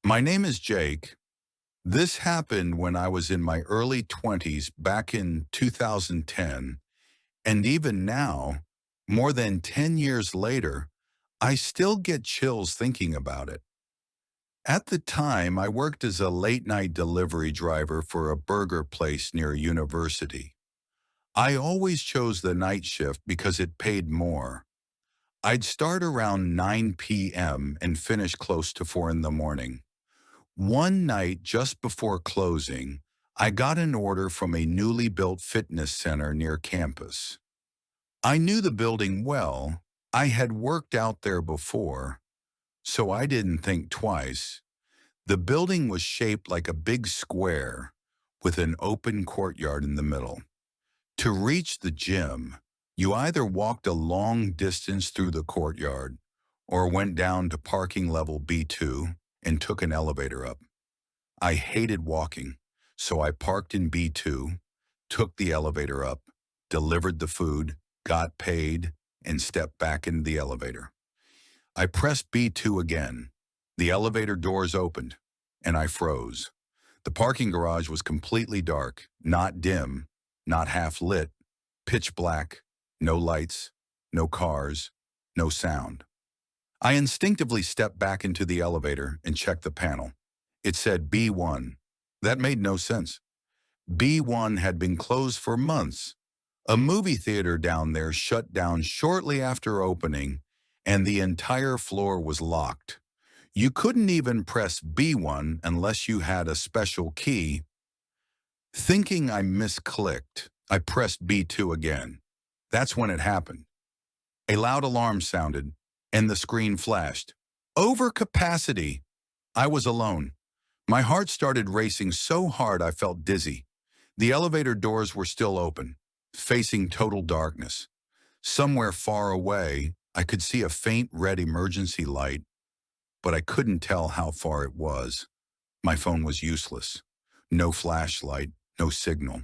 My name is Jake. This happened when I was in my early 20s back in 2010, and even now, more than 10 years later, I still get chills thinking about it. At the time, I worked as a late-night delivery driver for a burger place near a university. I always chose the night shift because it paid more. I'd start around 9 p.m. and finish close to 4 in the morning. One night just before closing, I got an order from a newly built fitness center near campus. I knew the building well. I had worked out there before, so I didn't think twice. The building was shaped like a big square with an open courtyard in the middle. To reach the gym, you either walked a long distance through the courtyard or went down to parking level B2 and took an elevator up. I hated walking, so I parked in B2, took the elevator up, delivered the food, got paid, and stepped back into the elevator. I pressed B2 again. The elevator doors opened, and I froze. The parking garage was completely dark, not dim, not half lit, pitch black, no lights, no cars, no sound. I instinctively stepped back into the elevator and checked the panel. It said B1. That made no sense. B1 had been closed for months. A movie theater down there shut down shortly after opening, and the entire floor was locked. You couldn't even press B1 unless you had a special key. Thinking I misclicked, I pressed B2 again. That's when it happened. A loud alarm sounded, and the screen flashed. Overcapacity. I was alone. My heart started racing so hard I felt dizzy. The elevator doors were still open, facing total darkness. Somewhere far away, I could see a faint red emergency light, but I couldn't tell how far it was. My phone was useless. No flashlight, no signal.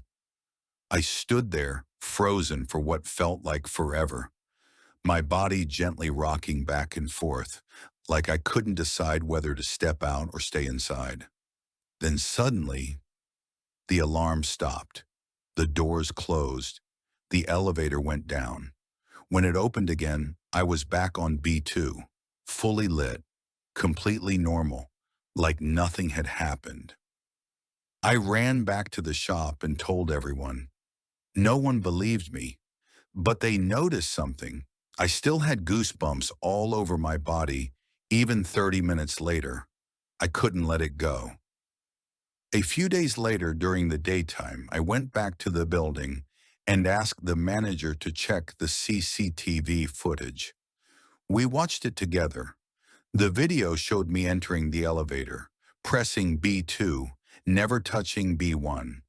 I stood there, frozen for what felt like forever, my body gently rocking back and forth, like I couldn't decide whether to step out or stay inside. Then suddenly, the alarm stopped. The doors closed. The elevator went down. When it opened again, I was back on B2, fully lit, completely normal, like nothing had happened. I ran back to the shop and told everyone. No one believed me, but they noticed something. I still had goosebumps all over my body, even 30 minutes later. I couldn't let it go. A few days later, during the daytime, I went back to the building and asked the manager to check the CCTV footage. We watched it together. The video showed me entering the elevator, pressing B2, never touching B1.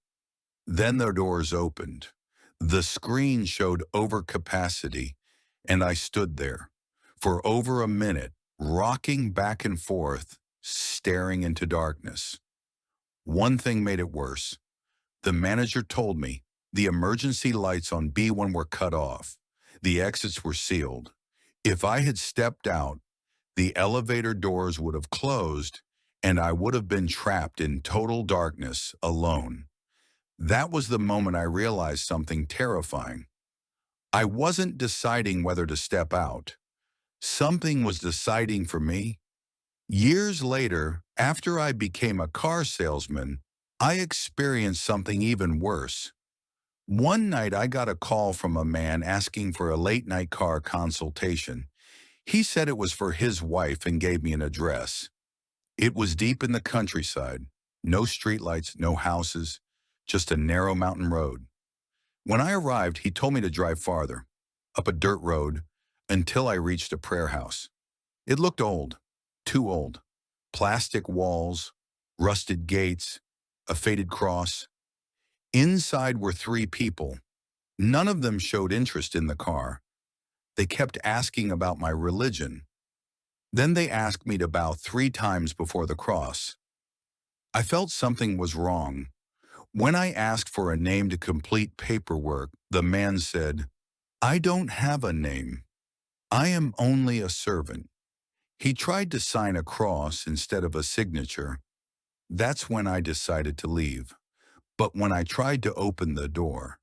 Then the doors opened. The screen showed overcapacity, and I stood there for over a minute, rocking back and forth, staring into darkness. One thing made it worse. The manager told me the emergency lights on B1 were cut off. The exits were sealed. If I had stepped out, the elevator doors would have closed, and I would have been trapped in total darkness, alone. That was the moment I realized something terrifying. I wasn't deciding whether to step out. Something was deciding for me. Years later, after I became a car salesman, I experienced something even worse. One night I got a call from a man asking for a late-night car consultation. He said it was for his wife and gave me an address. It was deep in the countryside. No streetlights, no houses, just a narrow mountain road. When I arrived, he told me to drive farther, up a dirt road, until I reached a prayer house. It looked old, too old. Plastic walls, rusted gates, a faded cross. Inside were three people. None of them showed interest in the car. They kept asking about my religion. Then they asked me to bow 3 times before the cross. I felt something was wrong. When I asked for a name to complete paperwork, the man said, "I don't have a name. I am only a servant." He tried to sign a cross instead of a signature. That's when I decided to leave. But when I tried to open the door,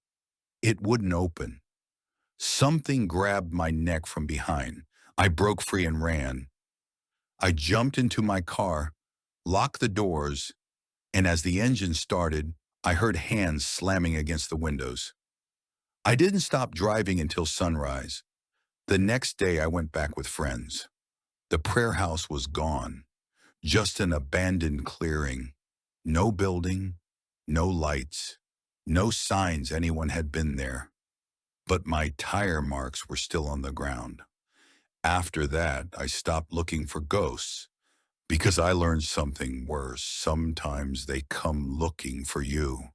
it wouldn't open. Something grabbed my neck from behind. I broke free and ran. I jumped into my car, locked the doors, and as the engine started, I heard hands slamming against the windows. I didn't stop driving until sunrise. The next day I went back with friends. The prayer house was gone, just an abandoned clearing. No building, no lights, no signs anyone had been there. But my tire marks were still on the ground. After that, I stopped looking for ghosts because I learned something worse. Sometimes they come looking for you.